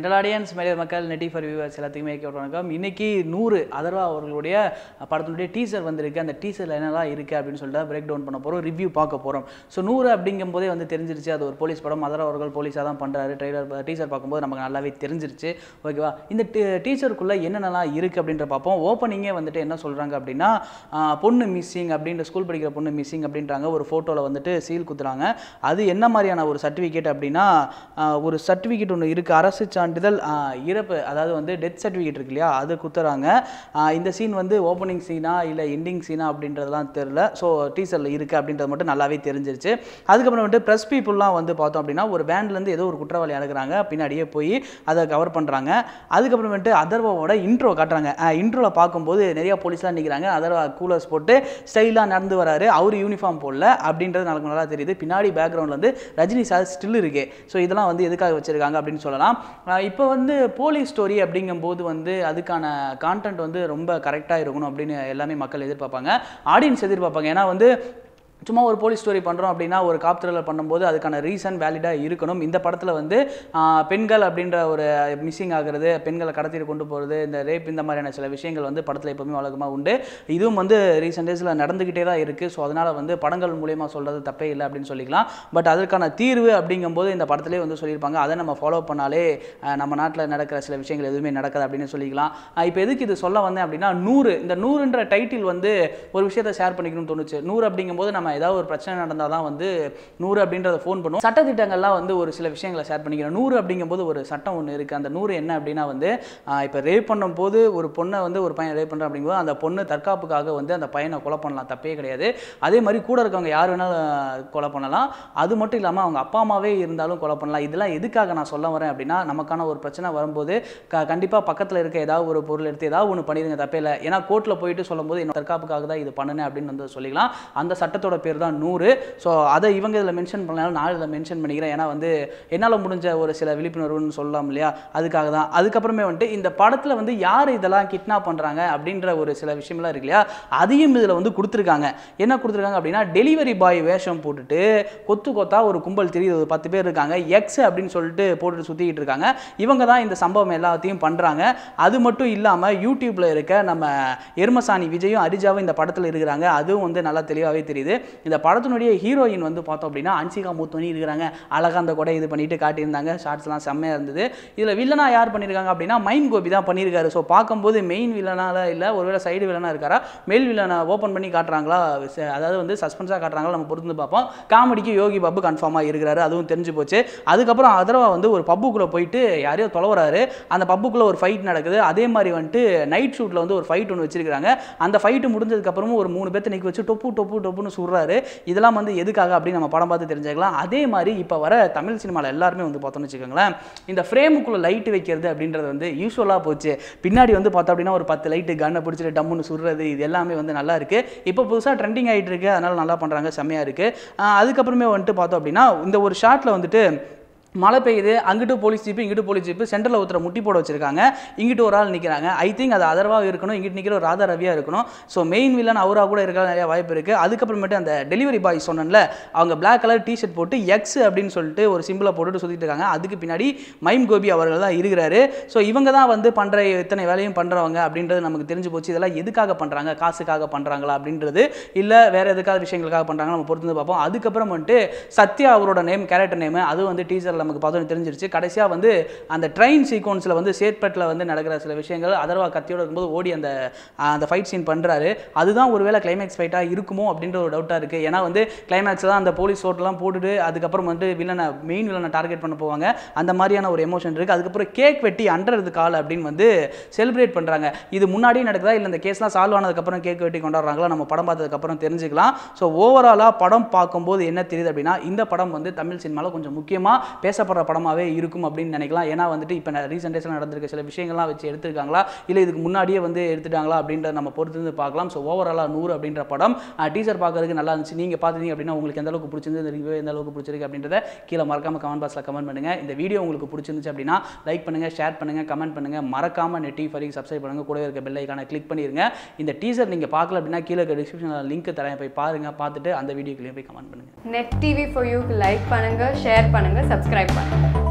General audience மேலே மக்கள் நெட்டி ஃபார் வியூவர்ஸ் எல்லாத்துக்குமே வணக்கம். இன்னைக்கு 100 அதர்வா அவர்களுடைய படத்தினுடைய டீசர் வந்திருக்கு. அந்த டீசரில் என்னெல்லாம் இருக்குது அப்படின்னு சொல்லிட்டு பிரேக் டவுன் பண்ண போகிறோம், ரிவ்யூ பார்க்க போகிறோம். ஸோ 100 அப்படிங்கும் போதே வந்து தெரிஞ்சிருச்சு அது ஒரு போலீஸ் படம். அதர்வா அவர்கள் போலீஸாக தான் பண்ணுறாரு. டீசர் பார்க்கும்போது நமக்கு நல்லாவே தெரிஞ்சிருச்சு. ஓகேவா, இந்த டீசருக்குள்ளே என்னென்னலாம் இருக்குது அப்படின்ற பார்ப்போம். ஓப்பனிங்கே வந்துட்டு என்ன சொல்கிறாங்க அப்படின்னா, பொண்ணு மிஸ்ஸிங் அப்படின்ற ஸ்கூல் படிக்கிற பொண்ணு மிஸ்ஸிங் அப்படின்றாங்க. ஒரு ஃபோட்டோவில் வந்துட்டு சீல் குத்துறாங்க. அது என்ன மாதிரியான ஒரு சர்டிஃபிகேட் அப்படின்னா, ஒரு சர்டிஃபிகேட் ஒன்று இருக்குது, அரசு சான்றிதழ் இறப்பு, அதாவது வந்து டெத் சர்டிஃபிகேட் இருக்கு இல்லையா, அது குத்துறாங்க. இந்த சீன் வந்து ஓப்பனிங் சீனா இல்லை எண்டிங் சீனா அப்படின்றதுலாம் தெரில. ஸோ டீசரில் இருக்குது அப்படின்றது மட்டும் நல்லாவே தெரிஞ்சிருச்சு. அதுக்கப்புறம் வந்துட்டு ப்ரெஸ் பீப்புளெலாம் வந்து பார்த்தோம் அப்படின்னா, ஒரு வேன்லேருந்து ஏதோ ஒரு குற்றவாளி அனுப்புகிறாங்க, பின்னாடியே போய் அதை கவர் பண்ணுறாங்க. அதுக்கப்புறம் வந்துட்டு அதர்வாவோட இன்ட்ரோ காட்டுறாங்க. இன்ட்ரோவில் பார்க்கும்போது நிறையா போலீஸ்லாம் நிற்கிறாங்க. அதர்வா கூலர்ஸ் போட்டு ஸ்டைலாக நடந்து வராரு. அவர் யூனிஃபார்ம் போடல அப்படின்றது நமக்கு நல்லா தெரியுது. பின்னாடி பேக்ரவுண்டில் வந்து ரஜினி சார் ஸ்டில் இருக்கு. ஸோ இதெல்லாம் வந்து எதுக்காக வச்சிருக்காங்க அப்படின்னு சொல்லலாம். இப்போ வந்து போலீஸ் ஸ்டோரி அப்படிங்கும்போது வந்து அதுக்கான கான்டென்ட் வந்து ரொம்ப கரெக்டாக இருக்கணும் அப்படின்னு எல்லாமே மக்கள் எதிர்பார்ப்பாங்க, ஆடியன்ஸ் எதிர்பார்ப்பாங்க. ஏன்னா வந்து சும்மா ஒரு போலீஸ் ஸ்டோரி பண்ணுறோம் அப்படின்னா, ஒரு காப் த்ரில்லர் பண்ணும்போது அதுக்கான ரீசன் வேலிடாக இருக்கணும். இந்த படத்தில் வந்து பெண்கள் அப்படின்ற ஒரு மிஸ்ஸிங் ஆகிறது, பெண்களை கடத்திட்டு கொண்டு போகிறது, இந்த ரேப், இந்த மாதிரியான சில விஷயங்கள் வந்து படத்தில் எப்போவுமே வழக்கமாக உண்டு. இதுவும் வந்து ரீசெண்ட் டேஸில் நடந்துக்கிட்டே தான் இருக்குது. ஸோ அதனால் வந்து படங்கள் மூலியமாக சொல்கிறது தப்பே இல்லை அப்படின்னு சொல்லிக்கலாம். பட் அதற்கான தீர்வு அப்படிங்கும்போது இந்த படத்திலே வந்து சொல்லியிருப்பாங்க. அதை நம்ம ஃபாலோ பண்ணாலே நம்ம நாட்டில் நடக்கிற சில விஷயங்கள் எதுவுமே நடக்காது அப்படின்னு சொல்லிக்கலாம். இப்போ எதுக்கு இது சொல்ல வந்தேன் அப்படின்னா, 100 இந்த 100ன்ற டைட்டில் வந்து ஒரு விஷயத்தை ஷேர் பண்ணிக்கணும்னு தோணுச்சு. 100 அப்படிங்கும்போது நம்ம ஏதாவது ஒரு பிரச்சனை நடந்தால் தான் வந்து 100 அப்படின்றத ஃபோன் பண்ணுவோம். சட்டத்திட்டங்கள்லாம் வந்து ஒரு சில விஷயங்களை ஷேர் பண்ணிக்கிறோம். 100 அப்படிங்கும்போது ஒரு சட்டம் ஒன்று இருக்குது. அந்த 100 என்ன அப்படின்னா வந்து, இப்போ ரேப் பண்ணும்போது ஒரு பொண்ணை வந்து ஒரு பையன் ரேப் பண்ணுறான் அப்படிங்கும்போது அந்த பொண்ணு தற்காப்புக்காக வந்து அந்த பையனை கொலை பண்ணலாம், தப்பே கிடையாது. அதே மாதிரி கூட இருக்கவங்க யார் வேணாலும் கொலை பண்ணலாம். அது மட்டும் இல்லாமல் அவங்க அப்பா அம்மாவே இருந்தாலும் கொலை பண்ணலாம். இதெல்லாம் எதுக்காக நான் சொல்ல வரேன் அப்படின்னா, நமக்கான ஒரு பிரச்சனை வரும்போது கண்டிப்பாக பக்கத்தில் இருக்க ஏதாவது ஒரு பொருள் எடுத்து ஏதாவது ஒன்று பண்ணிடுங்க, தப்பே இல்லை. ஏன்னா கோர்ட்டில் போயிட்டு சொல்லும்போது என்னோட தற்காப்புக்காக தான் இது பண்ணினேன் அப்படின்னு வந்து சொல்லிக்கலாம். அந்த சட்டத்தோட பேர் தான் 100. ஸோ அதை இவங்க இதில் மென்ஷன் பண்ணாலும் நான் இதில் மென்ஷன் பண்ணிக்கிறேன். ஏன்னா வந்து என்னால் முடிஞ்ச ஒரு சில விழிப்புணர்வுன்னு சொல்லலாம் இல்லையா, அதுக்காக தான். அதுக்கப்புறமே வந்துட்டு இந்த படத்தில் வந்து யார் இதெல்லாம் கிட்னாப் பண்ணுறாங்க அப்படின்ற ஒரு சில விஷயம்லாம் இருக்கு இல்லையா, அதையும் இதில் வந்து கொடுத்துருக்காங்க. என்ன கொடுத்துருக்காங்க அப்படின்னா, டெலிவரி பாய் வேஷம் போட்டுட்டு கொத்து கொத்தா ஒரு கும்பல் தெரியுது, ஒரு 10 பேர் இருக்காங்க. எக்ஸ் அப்படின்னு சொல்லிட்டு போட்டுட்டு சுற்றிக்கிட்டு இருக்காங்க. இவங்க தான் இந்த சம்பவம் எல்லாத்தையும் பண்ணுறாங்க. அது மட்டும் இல்லாமல் யூடியூப்பில் இருக்க நம்ம எருமசாணி விஜயும் அரிஜாவும் இந்த படத்தில் இருக்கிறாங்க. அதுவும் வந்து நல்லா தெளிவாகவே தெரியுது. இந்த படத்தினுடைய ஹீரோயின் வந்து பார்த்தோம் அப்படின்னா அன்சிகா மூத்தோனி இருக்கிறாங்க. அழகாக அந்த கூட இது பண்ணிட்டு காட்டியிருந்தாங்க. ஷார்ட்ஸ்லாம் செம்மையாக இருந்தது. இதில் வில்லனா யார் பண்ணியிருக்காங்க அப்படின்னா, மைன் கோபி தான் பண்ணியிருக்காரு. ஸோ பார்க்கும்போது மெயின் வில்லனால இல்லை, ஒருவேளை சைடு வில்லனாக இருக்காரா, மேல் வில்லனை ஓப்பன் பண்ணி காட்டுறாங்களா, அதாவது வந்து சஸ்பென்ஸாக காட்டுறாங்களா, நம்ம பொறுத்து பார்ப்போம். காமெடிக்கு யோகி பாபு கன்ஃபார்மாக இருக்கிறாரு, அதுவும் தெரிஞ்சு போச்சு. அதுக்கப்புறம் அதர்வா வந்து ஒரு பப்புக்குள்ளே போயிட்டு யாரையோ தொலைவராரு. அந்த பப்புக்குள்ளே ஒரு ஃபைட் நடக்குது. அதே மாதிரி வந்துட்டு நைட் ஷூட்டில் வந்து ஒரு ஃபைட் ஒன்று வச்சிருக்காங்க. அந்த ஃபைட்டு முடிஞ்சதுக்கப்புறமும் ஒரு 3 பேர்த்த நிற்க வச்சு டொப்பு டொப்பு டொப்புன்னு சுடுறாரு. இதெல்லாம் வந்து எதுக்காக அப்படின்னு நம்ம படம் பார்த்து தெரிஞ்சுக்கலாம். அதே மாதிரி இப்போ வர தமிழ் சினிமாவில் எல்லாருமே வந்து பார்த்தோம்னு வச்சுக்கோங்களேன், இந்த ஃப்ரேமுக்குள்ளே லைட் வைக்கிறது அப்படின்றது வந்து யூஸ்வலாக போச்சு. பின்னாடி வந்து பார்த்தோம் அப்படின்னா ஒரு 10 லைட்டு கண்ணை பிடிச்சிட்டு டம்முன்னு சுடுறது, இது எல்லாமே வந்து நல்லா இருக்குது. இப்போ புதுசாக ட்ரெண்டிங் ஆகிட்டு இருக்கு, அதனால் நல்லா பண்ணுறாங்க, செம்மையாக இருக்குது. அதுக்கப்புறமே வந்துட்டு பார்த்தோம் அப்படின்னா, இந்த ஒரு ஷாட்டில் வந்துட்டு மழை பெய்யுது, அங்கிட்டு போலீஸ் ஜீப்பு இங்கிட்டு போலீஸ் ஜீப்பு, சென்டரில் ஒருத்தரை முட்டி போட வச்சிருக்காங்க, இங்கிட்டு ஒரு ஆள் நிற்கிறாங்க. ஐ திங்க் அது அதர்வாக இருக்கணும், இங்கிட்டு நிற்கிற ஒரு ராதா ரவியாக இருக்கணும். ஸோ மெயின் வில்லன் அவராக கூட இருக்க நிறைய வாய்ப்பு இருக்குது. அதுக்கப்புறமேட்டு அந்த டெலிவரி பாய் சொன்னேன்ல, அவங்க பிளாக் கலர் டிஷர்ட் போட்டு எக்ஸ் அப்படின்னு சொல்லிட்டு ஒரு சிம்பிளை போட்டுட்டு சுற்றிட்டு இருக்காங்க. அதுக்கு பின்னாடி மைம் கோபி அவர்கள் தான் இருக்கிறாரு. ஸோ இவங்க தான் வந்து பண்ணுற இத்தனை வேலையும் பண்ணுறவங்க அப்படின்றது நமக்கு தெரிஞ்சு போச்சு. இதெல்லாம் எதுக்காக பண்ணுறாங்க, காசுக்காக பண்ணுறாங்களா அப்படின்றது, இல்லை வேறு எதுக்காக விஷயங்களுக்காக பண்ணுறாங்க, நம்ம பொறுத்து பார்ப்போம். அதுக்கப்புறம் வந்துட்டு சத்யா அவரோட நேம், கேரக்டர் நேம், அது வந்து டீசரில் நமக்கு பார்த்தோன்னு தெரிஞ்சிருச்சு. கடைசியாக வந்து அந்த ட்ரெயின் சீக்வன்ஸில் வந்து சேத்பட்டில் வந்து நடக்கிற சில விஷயங்கள், அதர்வா கத்தியோடு இருக்கும்போது ஓடி அந்த ஃபைட் சீன் பண்ணுறாரு. அதுதான் ஒருவேளை கிளைமேக்ஸ் ஃபைட்டாக இருக்குமோ அப்படின்ற ஒரு டவுட்டாக இருக்குது. ஏன்னா வந்து கிளைமேக்ஸ் தான் அந்த போலீஸ் ஓட்டெல்லாம் போட்டுட்டு அதுக்கப்புறம் வந்து மெயின் வில்லனை டார்கெட் பண்ண போவாங்க. அந்த மாதிரியான ஒரு எமோஷன் இருக்குது. அதுக்கப்புறம் கேக் வெட்டி அண்டறது கால் அப்படின்னு வந்து செலிப்ரேட் பண்ணுறாங்க. இது முன்னாடியே நடக்குதா இல்லை இந்த கேஸ்லாம் சால்வ் ஆனதுக்கப்புறம் கேக் வெட்டி கொண்டாடுறாங்களா, நம்ம படம் பார்த்ததுக்கப்புறம் தெரிஞ்சுக்கலாம். ஸோ ஓவராலாக படம் பார்க்கும்போது என்ன தெரியுது அப்படின்னா, இந்த படம் வந்து தமிழ் சினிமாவில் கொஞ்சம் முக்கியமாக பேசப்படுற படமாகவே இருக்கும் அப்படின்னு நினைக்கலாம். ஏன்னா வந்துட்டு இப்போ ரீசெண்ட் டேஸில் நடந்திருக்க சில விஷயங்கள்லாம் வச்சு எடுத்துருக்காங்களா, இல்லை இதுக்கு முன்னாடியே வந்து எடுத்துட்டாங்களா அப்படின்றத நம்ம பொறுத்து வந்து பார்க்கலாம். ஸோ ஓவராலாக 100 அப்படின்ற படம் டீசர் பார்க்கறதுக்கு நல்லா இருந்துச்சு. நீங்கள் பார்த்துட்டீங்க அப்படின்னா உங்களுக்கு எந்த அளவுக்கு பிடிச்சிருந்து, இந்த ரிவ்யூ எந்த அளவுக்கு பிடிச்சிருக்கு அப்படின்றத கீழே மறக்காம கமெண்ட் பாக்ஸில் கமெண்ட் பண்ணுங்கள். இந்த வீடியோ உங்களுக்கு பிடிச்சிருந்துச்சு அப்படின்னா லைக் பண்ணுங்கள், ஷேர் பண்ணுங்கள், கமெண்ட் பண்ணுங்கள். மறக்காம நெட்டி ஃபாரிக்கு சப்ஸ்கிரைப் பண்ணுங்கள், கூட இருக்க பெல் ஐக்கானை கிளிக் பண்ணிடுங்க. இந்த டீசர் நீங்கள் பார்க்கல அப்படின்னா கீழே இருக்க டிஸ்கிரிப்ஷனில் லிங்க் தரேன், போய் பாருங்கள். பார்த்துட்டு அந்த வீடியோக்குள்ளேயே போய் கமெண்ட் பண்ணுங்கள். நெட் டிவி ஃபார் யூக்கு லைக் பண்ணுங்கள், ஷேர் பண்ணுங்கள், சப்ஸ்கிரைப் பண்ணுங்கள்.